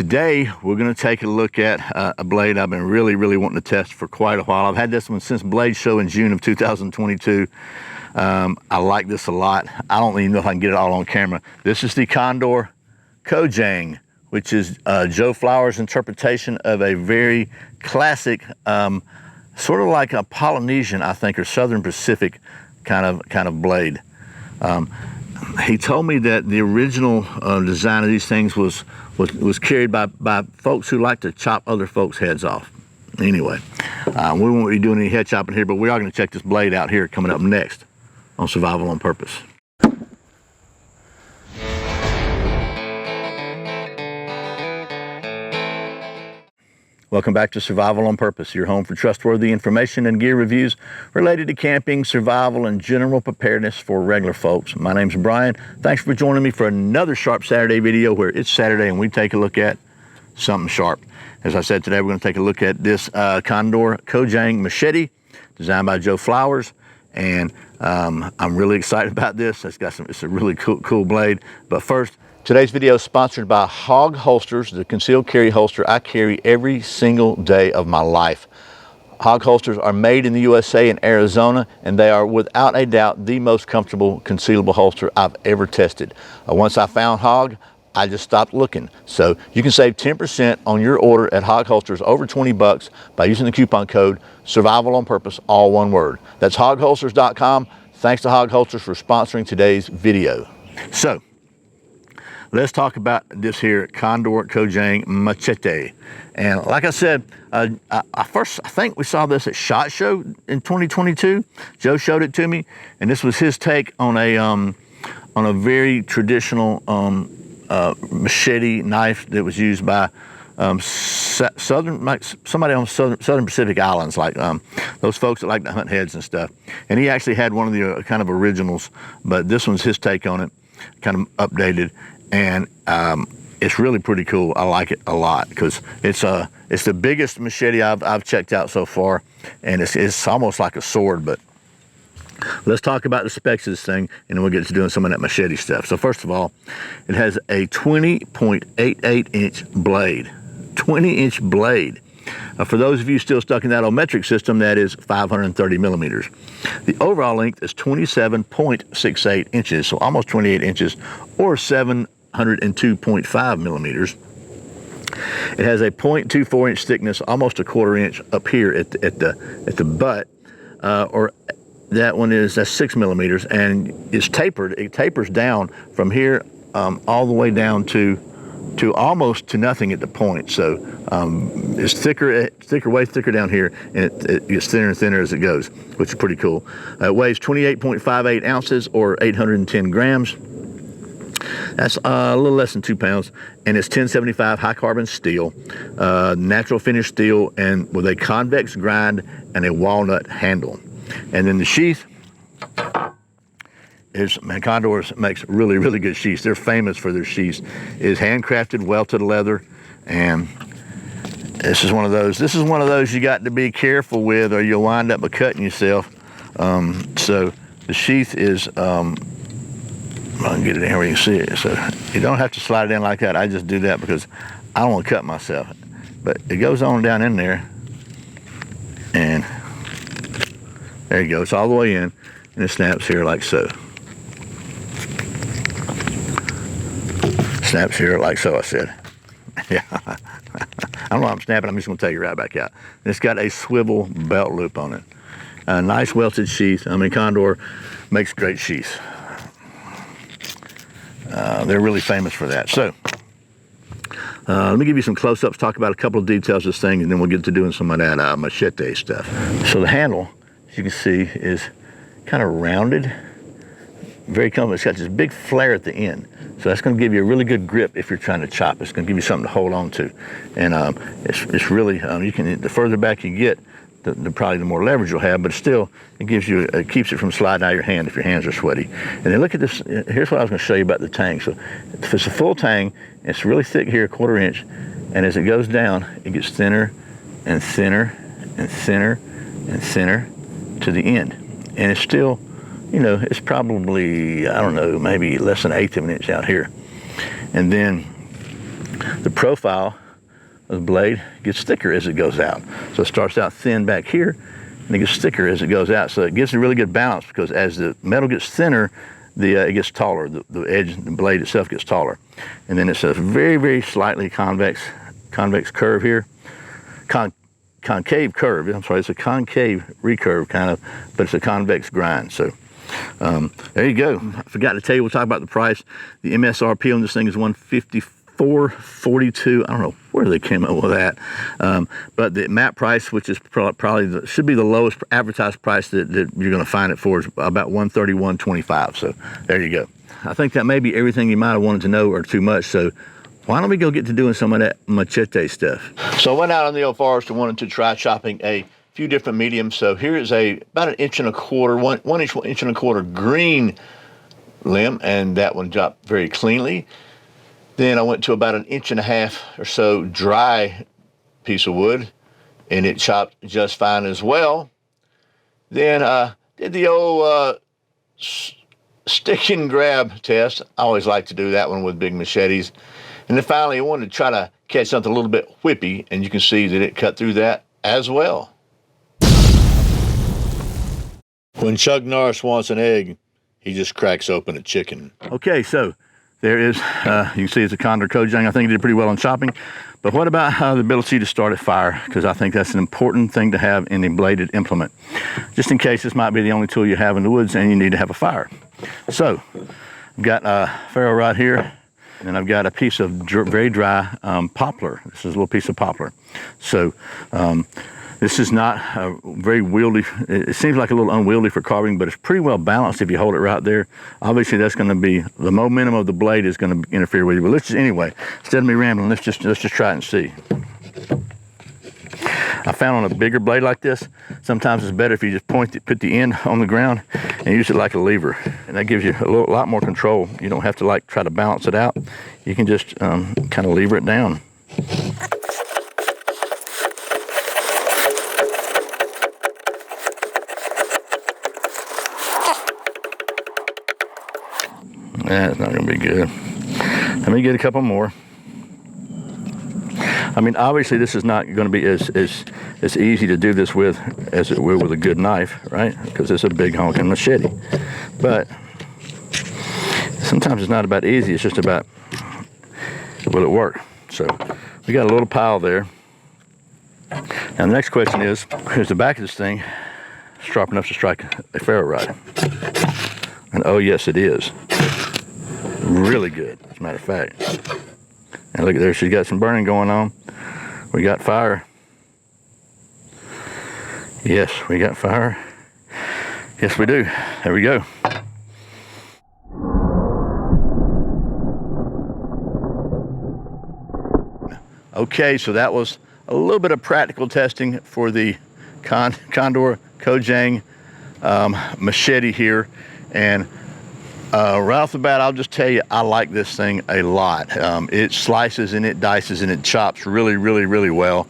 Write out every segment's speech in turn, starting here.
Today we're going to take a look at a blade I've been really wanting to test for quite a while. I've had this one since Blade Show in June of 2022. I like this a lot. I don't even know if I can get it all on camera. This is the Condor Cojang, which is Joe Flower's interpretation of a very classic, sort of like a Polynesian, I think, or Southern Pacific kind of blade. He told me that the original design of these things was carried by folks who like to chop other folks' heads off. Anyway, we won't be doing any head chopping here, but we are going to check this blade out here coming up next on Survival on Purpose. Welcome back to Survival on Purpose, your home for trustworthy information and gear reviews related to camping, survival, and general preparedness for regular folks. My name's Brian. Thanks for joining me for another Sharp Saturday video where it's Saturday and we take a look at something sharp. As I said, today we're going to take a look at this Condor Cojang Machete, designed by Joe Flowers. And I'm really excited about this. It's a really cool blade. But first, today's video is sponsored by Hog Holsters, the concealed carry holster I carry every single day of my life. Hog holsters are made in the USA in Arizona, and they are without a doubt the most comfortable concealable holster I've ever tested. Once I found Hog, I just stopped looking. So you can save 10% on your order at Hog Holsters, over 20 bucks, by using the coupon code Survival on Purpose, all one word. That's hogholsters.com. Thanks to Hog Holsters for sponsoring today's video. So let's talk about this here Condor Cojang Machete. And like I said, I think we saw this at SHOT Show in 2022. Joe showed it to me, and this was his take on a very traditional machete knife that was used by somebody on Southern Pacific Islands, like those folks that like to hunt heads and stuff. And he actually had one of the kind of originals, but this one's his take on it, kind of updated. And it's really pretty cool. I like it a lot because it's the biggest machete I've checked out so far, and it's almost like a sword. But let's talk about the specs of this thing, and then we'll get to doing some of that machete stuff. So first of all, it has a 20.88-inch blade. 20-inch blade. For those of you still stuck in that old metric system, that is 530 millimeters. The overall length is 27.68 inches, so almost 28 inches, or 702.5 millimeters. It has a 0.24-inch thickness, almost a quarter inch up here at the butt, or that one that's 6 millimeters, and it's tapered. It tapers down from here all the way down to almost to nothing at the point. So it's way thicker down here, and it gets thinner and thinner as it goes, which is pretty cool. It weighs 28.58 ounces or 810 grams. That's a little less than 2 pounds, and it's 1075 high carbon steel, natural finish steel, and with a convex grind and a walnut handle. And then the sheath is, man, Condor makes really good sheaths. They're famous for their sheaths. It is handcrafted, welted leather, and this is one of those you got to be careful with, or you'll wind up cutting yourself. So the sheath is, I can get it in here where you can see it. So you don't have to slide it in like that. I just do that because I don't want to cut myself. But it goes on down in there, and there you go. It's all the way in, and it snaps here like so. Snaps here like so, I said. Yeah. I don't know why I'm snapping. I'm just going to take it right back out. And it's got a swivel belt loop on it. A nice welted sheath. I mean, Condor makes great sheaths. They're really famous for that. So let me give you some close-ups, talk about a couple of details of this thing, and then we'll get to doing some of that machete stuff. So the handle, as you can see, is kind of rounded, very comfortable. It's got this big flare at the end, so that's going to give you a really good grip if you're trying to chop. It's going to give you something to hold on to, and it's really you can, the further back you get, probably the more leverage you'll have, but still it keeps it from sliding out of your hand if your hands are sweaty. And then look at this. Here's what I was going to show you about the tang. So if it's a full tang, it's really thick here, a quarter inch, and as it goes down, it gets thinner and thinner and thinner and thinner to the end. And it's still, it's probably, I don't know, maybe less than 1/8 of an inch out here. And then the profile of the blade gets thicker as it goes out. So it starts out thin back here, and it gets thicker as it goes out. So it gives a really good balance, because as the metal gets thinner, it gets taller. The edge, the blade itself gets taller. And then it's a very, very slightly convex curve here. Concave curve, I'm sorry, it's a concave recurve kind of, but it's a convex grind. So there you go. I forgot to tell you, we'll talk about the price. The MSRP on this thing is $154.42. I don't know where they came up with that. But the map price, which is probably should be the lowest advertised price that you're going to find it for, is about $131.25. So there you go. I think that may be everything you might have wanted to know, or too much. So why don't we go get to doing some of that machete stuff? So I went out on the old forest and wanted to try chopping a few different mediums. So here is about an inch and a quarter, one inch and a quarter green limb, and that one chopped very cleanly. Then I went to about an inch and a half or so dry piece of wood, and it chopped just fine as well. Then did the old stick and grab test. I always like to do that one with big machetes. And then finally I wanted to try to catch something a little bit whippy, and you can see that it cut through that as well. When Chuck Norris wants an egg, he just cracks open a chicken. Okay, so there is, you can see it's a Condor Cojang. I think it did pretty well on chopping. But what about the ability to start a fire? Because I think that's an important thing to have in a bladed implement, just in case this might be the only tool you have in the woods and you need to have a fire. So I've got a ferro rod here, and I've got a piece of very dry poplar. This is a little piece of poplar. So this is not very wieldy. It seems like a little unwieldy for carving, but it's pretty well balanced if you hold it right there. Obviously, that's going to be, the momentum of the blade is going to interfere with you. But let's just, anyway, instead of me rambling, let's just try it and see. I found on a bigger blade like this, sometimes it's better if you just put the end on the ground and use it like a lever. And that gives you a lot more control. You don't have to try to balance it out. You can just kind of lever it down. That's not going to be good. Let me get a couple more. I mean, obviously this is not going to be as easy to do this with as it will with a good knife, right? Because it's a big honking machete. But sometimes it's not about easy, it's just about, will it work? So we got a little pile there. Now the next question is the back of this thing sharp enough to strike a ferro rod? And oh yes, it is. Really good, as a matter of fact. And look at there, she's got some burning going on. We got fire. Yes, we got fire. Yes, we do. There we go. Okay, so that was a little bit of practical testing for the Condor Cojang machete here. And right off the bat, I'll just tell you, I like this thing a lot. It slices and it dices and it chops really, really, really well.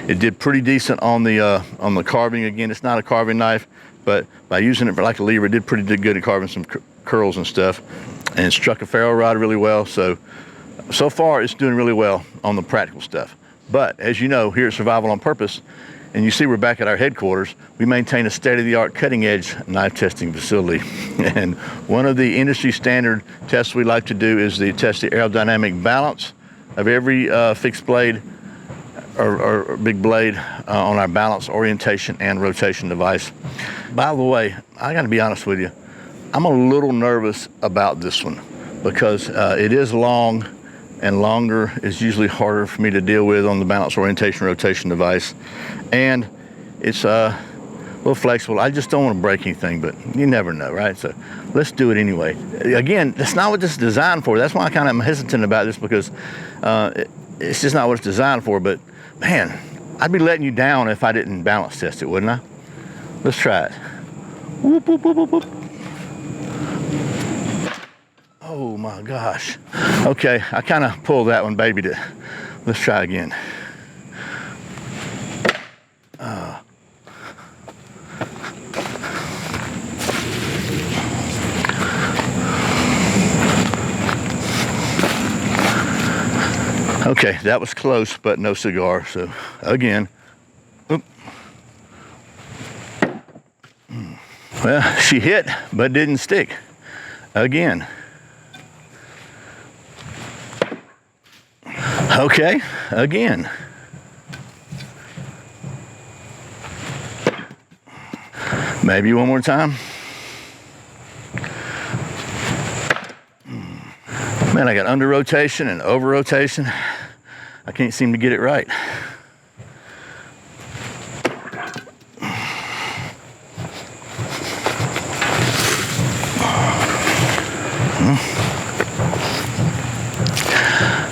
It did pretty decent on the carving. Again, it's not a carving knife, but by using it for like a lever, it did pretty good at carving some curls and stuff, and struck a ferro rod really well. So far, it's doing really well on the practical stuff. But as you know, here at Survival on Purpose, and you see we're back at our headquarters, we maintain a state-of-the-art cutting-edge knife testing facility. And one of the industry standard tests we like to do is to test the aerodynamic balance of every fixed blade or big blade on our balance, orientation, and rotation device. By the way, I gotta be honest with you, I'm a little nervous about this one because it is long, and longer is usually harder for me to deal with on the balance, orientation, rotation device. And it's a little flexible. I just don't want to break anything, but you never know, right? So let's do it anyway. Again, that's not what this is designed for. That's why I kind of am hesitant about this, because it's just not what it's designed for. But man, I'd be letting you down if I didn't balance test it, wouldn't I? Let's try it. Whoop, whoop, whoop, whoop, whoop. Oh my gosh. Okay, I kind of pulled that one, baby. Let's try again. Okay, that was close, but no cigar. So again, oop. Well, she hit, but didn't stick. Again. Okay, again. Maybe one more time. Man, I got under rotation and over rotation. I can't seem to get it right.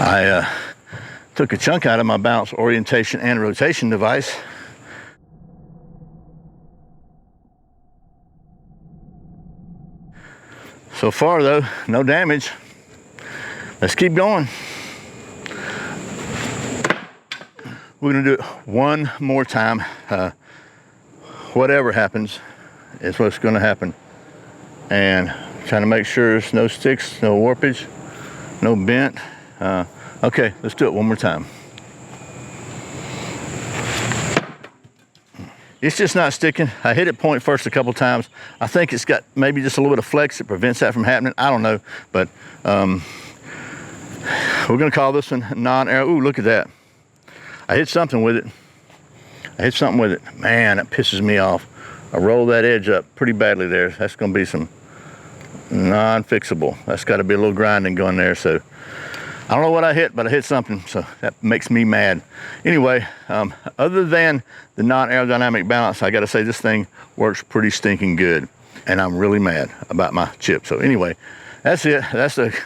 I took a chunk out of my balance orientation and rotation device. So far though, no damage. Let's keep going. We're gonna do it one more time. Whatever happens is what's gonna happen. And trying to make sure there's no sticks, no warpage, no bent. Okay, let's do it one more time. It's just not sticking. I hit it point first a couple times. I think it's got maybe just a little bit of flex that prevents that from happening. I don't know, but we're gonna call this one non-arrow. Ooh, look at that. I hit something with it. Man, that pisses me off. I rolled that edge up pretty badly there. That's gonna be some non-fixable. That's gotta be a little grinding going there. So I don't know what I hit, but I hit something, so that makes me mad. Anyway, other than the non-aerodynamic balance, I gotta say this thing works pretty stinking good, and I'm really mad about my chip. So anyway, that's it. That's the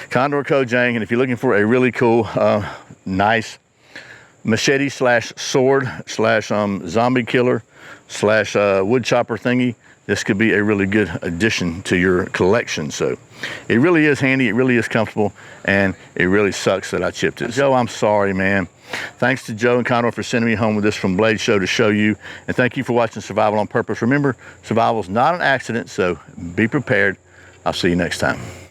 Condor Cojang, and if you're looking for a really cool, nice machete slash sword slash zombie killer slash wood chopper thingy, this could be a really good addition to your collection. So it really is handy, it really is comfortable, and it really sucks that I chipped it. Joe, I'm sorry, man. Thanks to Joe and Condor for sending me home with this from Blade Show to show you, and thank you for watching Survival on Purpose. Remember, survival's not an accident, so be prepared. I'll see you next time.